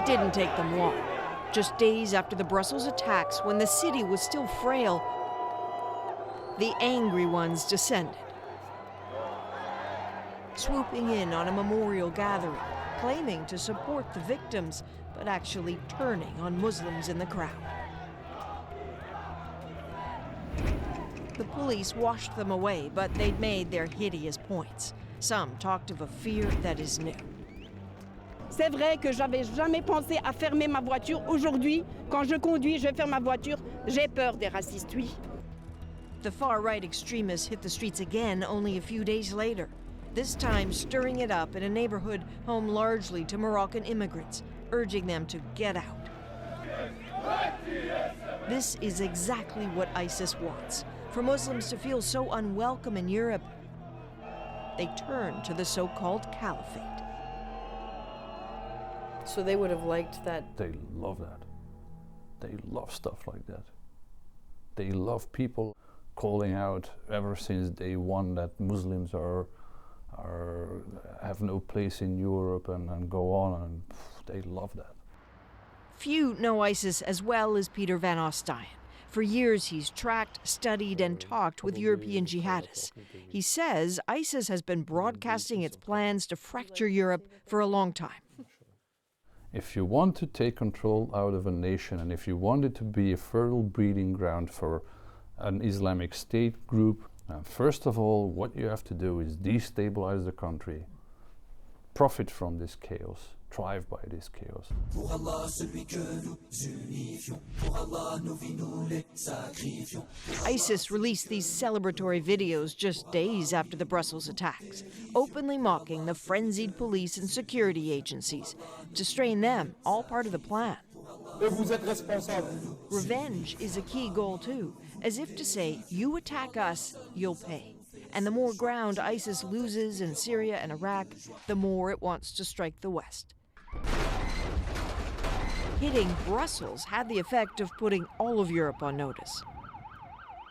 didn't take them long. Just days after the Brussels attacks, when the city was still frail, the angry ones descended, swooping in on a memorial gathering, claiming to support the victims, but actually turning on Muslims in the crowd. The police washed them away, but they'd made their hideous points. Some talked of a fear that is new. C'est vrai que j'avais jamais pensé à fermer ma voiture. Aujourd'hui, quand je conduis, je ferme ma voiture, j'ai peur des racistes, oui. The far-right extremists hit the streets again only a few days later, this time stirring it up in a neighborhood home largely to Moroccan immigrants, urging them to get out. This is exactly what ISIS wants, for Muslims to feel so unwelcome in Europe. They turn to the so-called caliphate. So they would have liked that? They love that. They love stuff like that. They love people calling out ever since day one that Muslims have no place in Europe and go on, and they love that. Few know ISIS as well as Peter Van Ostein. For years he's tracked, studied, and talked with European jihadists. He says ISIS has been broadcasting its plans to fracture Europe for a long time. If you want to take control out of a nation, and if you want it to be a fertile breeding ground for an Islamic State group, first of all, what you have to do is destabilize the country, profit from this chaos, thrive by this chaos. ISIS released these celebratory videos just days after the Brussels attacks, openly mocking the frenzied police and security agencies. To strain them, all part of the plan. Revenge is a key goal too, as if to say, you attack us, you'll pay. And the more ground ISIS loses in Syria and Iraq, the more it wants to strike the West. Hitting Brussels had the effect of putting all of Europe on notice.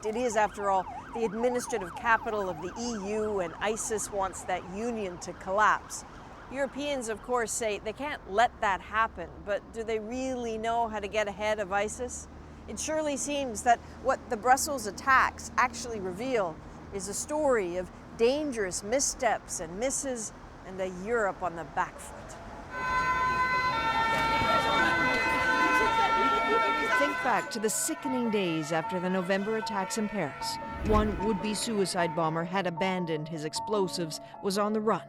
It is, after all, the administrative capital of the EU, and ISIS wants that union to collapse. Europeans, of course, say they can't let that happen, but do they really know how to get ahead of ISIS? It surely seems that what the Brussels attacks actually reveal is a story of dangerous missteps and misses and a Europe on the back foot. Think back to the sickening days after the November attacks in Paris. One would-be suicide bomber had abandoned his explosives, was on the run.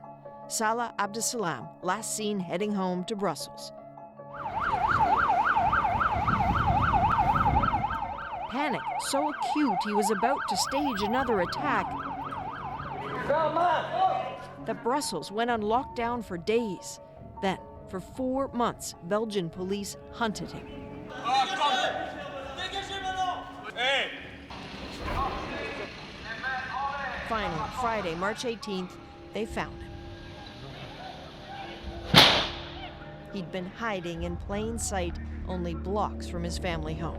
Salah Abdeslam, last seen heading home to Brussels. Panic so acute he was about to stage another attack that Brussels went on lockdown for days. Then, for 4 months, Belgian police hunted him. Finally, Friday, March 18th, they found him. He'd been hiding in plain sight, only blocks from his family home.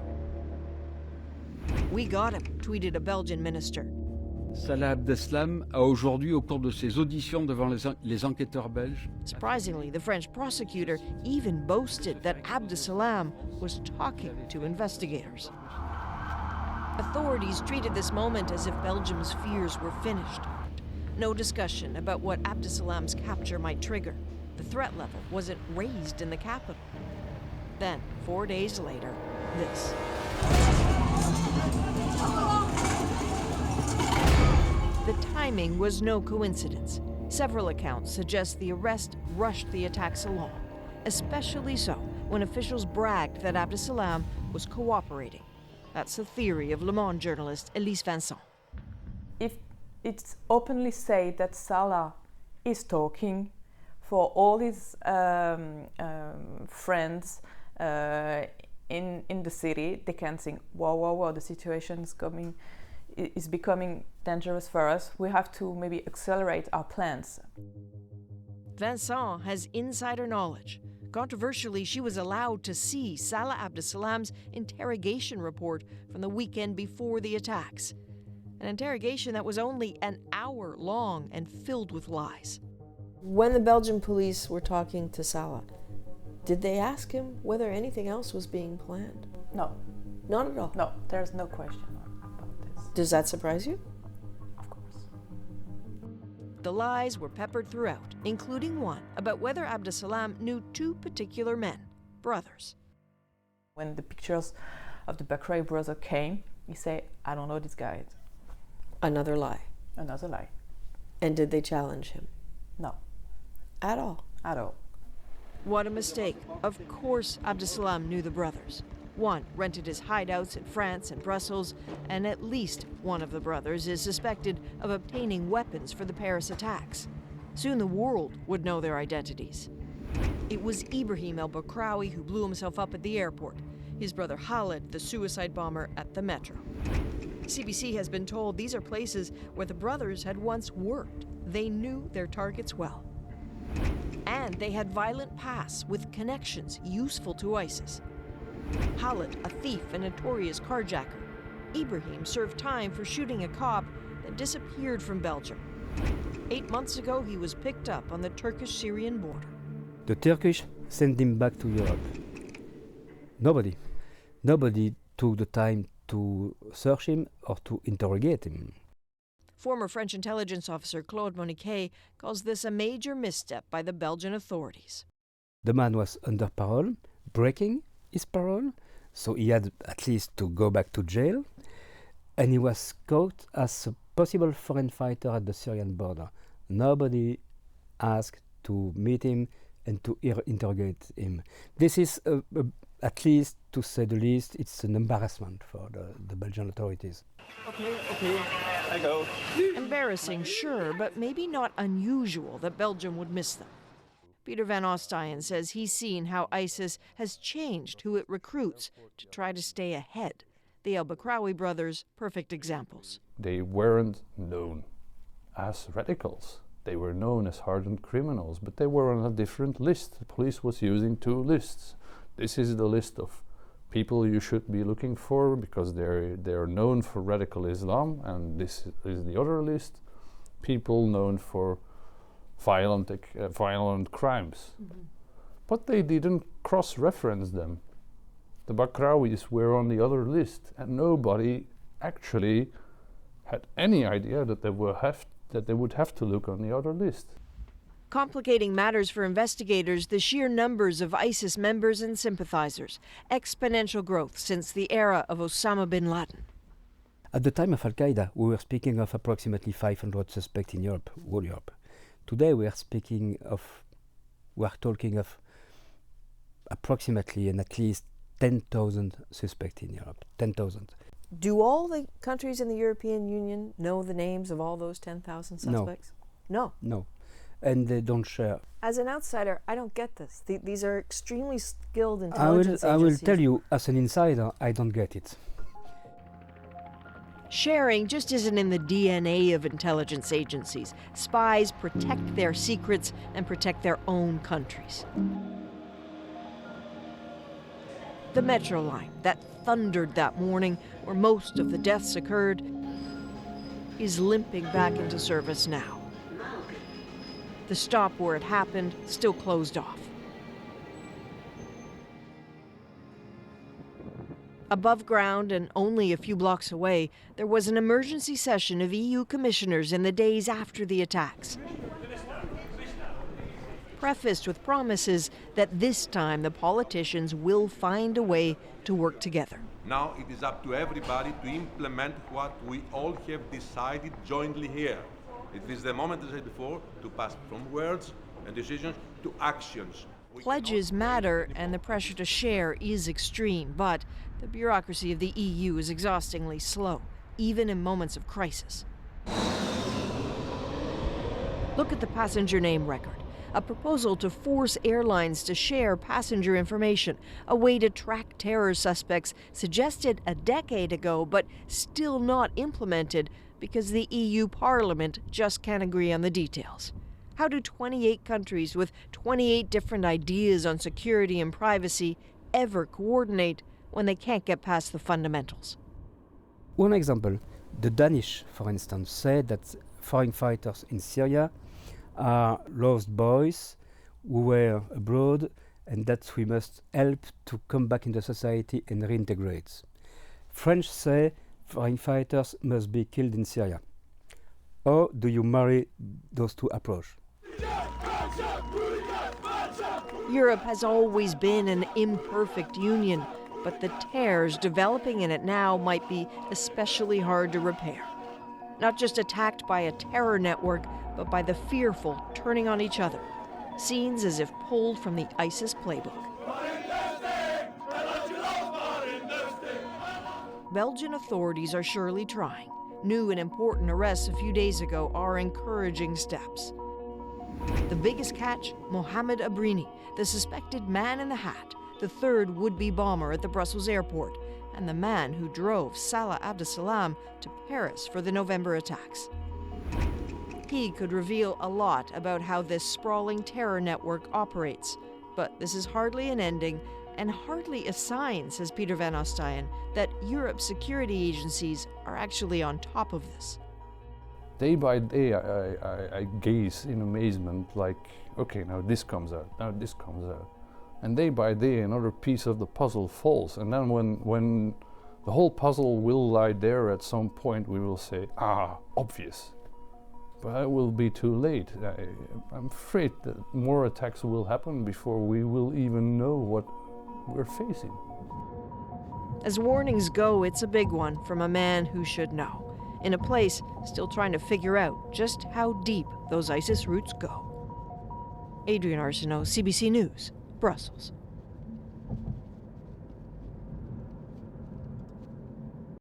We got him, tweeted a Belgian minister. Salah Abdeslam a aujourd'hui, au cours de ses auditions devant les enquêteurs belges. Surprisingly, the French prosecutor even boasted that Abdeslam was talking to investigators. Authorities treated this moment as if Belgium's fears were finished. No discussion about what Abdesalam's capture might trigger. The threat level wasn't raised in the capital. Then, 4 days later, this. The timing was no coincidence. Several accounts suggest the arrest rushed the attacks along, especially so when officials bragged that Abdesalam was cooperating. That's the theory of Le Monde journalist Elise Vincent. If it's openly said that Salah is talking for all his friends in the city, they can think, whoa, the situation is becoming dangerous for us. We have to maybe accelerate our plans. Vincent has insider knowledge. Controversially, she was allowed to see Salah Abdesalam's interrogation report from the weekend before the attacks. An interrogation that was only an hour long and filled with lies. When the Belgian police were talking to Salah, Did they ask him whether anything else was being planned? No, Not at all. no, there's no question about this. Does that surprise you? Of course. The lies were peppered throughout, including one about whether Abdeslam knew two particular men, brothers. When the pictures of the Bakrai brother came, he said, I don't know this guy. Another lie. Another lie. And did they challenge him? No, At all? at all. What a mistake. Of course Abdeslam knew the brothers. One rented his hideouts in France and Brussels, and at least one of the brothers is suspected of obtaining weapons for the Paris attacks. Soon the world would know their identities. It was Ibrahim el-Bakrawi who blew himself up at the airport. His brother Khalid, the suicide bomber at the metro. CBC has been told these are places where the brothers had once worked. They knew their targets well. And they had violent pasts with connections useful to ISIS. Khalid, a thief and notorious carjacker. Ibrahim served time for shooting a cop that disappeared from Belgium. 8 months ago, he was picked up on the Turkish-Syrian border. The Turkish sent him back to Europe. Nobody took the time to search him or to interrogate him. Former French intelligence officer Claude Moniquet calls this a major misstep by the Belgian authorities. The man was under parole, breaking his parole, so he had at least to go back to jail, and he was caught as a possible foreign fighter at the Syrian border. Nobody asked to meet him and to interrogate him. This is, at least to say the least, it's an embarrassment for the Belgian authorities. Okay, I go. Embarrassing, sure, but maybe not unusual that Belgium would miss them. Peter Van Ostijen says he's seen how ISIS has changed who it recruits to try to stay ahead. The el-Bakrawi brothers, perfect examples. They weren't known as radicals. They were known as hardened criminals, but they were on a different list. The police was using two lists. This is the list of people you should be looking for because they're known for radical Islam, and this is the other list, people known for violent crimes. Mm-hmm. But they didn't cross-reference them. The Bakrawis were on the other list, and nobody actually had any idea that they would have to look on the other list. Complicating matters for investigators, the sheer numbers of ISIS members and sympathizers, exponential growth since the era of Osama bin Laden. At the time of Al-Qaeda, we were speaking of approximately 500 suspects in Europe, whole Europe. Today we are talking of approximately and at least 10,000 suspects in Europe, 10,000. Do all the countries in the European Union know the names of all those 10,000 suspects? No. No. And they don't share. As an outsider, I don't get this. These are extremely skilled intelligence I will agencies. tell you, as an insider, I don't get it. Sharing just isn't in the DNA of intelligence agencies. Spies protect their secrets and protect their own countries. The metro line that thundered that morning, where most of the deaths occurred, is limping back into service now. The stop where it happened still closed off. Above ground and only a few blocks away, there was an emergency session of EU commissioners in the days after the attacks. Prefaced with promises that this time the politicians will find a way to work together. Now it is up to everybody to implement what we all have decided jointly here. It is the moment, as I said before, to pass from words and decisions to actions. Pledges matter and the pressure to share is extreme, but the bureaucracy of the EU is exhaustingly slow, even in moments of crisis. Look at the passenger name record. A proposal to force airlines to share passenger information, a way to track terror suspects suggested a decade ago, but still not implemented because the EU Parliament just can't agree on the details. How do 28 countries with 28 different ideas on security and privacy ever coordinate when they can't get past the fundamentals? One example, the Danish, for instance, said that foreign fighters in Syria are lost boys who were abroad and that we must help to come back in the society and reintegrate. French say foreign fighters must be killed in Syria. How do you marry those two approaches? Europe has always been an imperfect union, but the tears developing in it now might be especially hard to repair. Not just attacked by a terror network, but by the fearful turning on each other. Scenes as if pulled from the ISIS playbook. Belgian authorities are surely trying. New and important arrests a few days ago are encouraging steps. The biggest catch, Mohamed Abrini, the suspected man in the hat, the third would-be bomber at the Brussels airport, and the man who drove Salah Abdeslam to Paris for the November attacks. He could reveal a lot about how this sprawling terror network operates, but this is hardly an ending and hardly a sign, says Peter Van Ostijen, that Europe's security agencies are actually on top of this. Day by day, I gaze in amazement, like, okay, now this comes out, now this comes out. And day by day, another piece of the puzzle falls. And then when the whole puzzle will lie there at some point, we will say, obvious. But it will be too late. I'm afraid that more attacks will happen before we will even know what we're facing. As warnings go, it's a big one from a man who should know, in a place still trying to figure out just how deep those ISIS roots go. Adrienne Arsenault, CBC News, Brussels.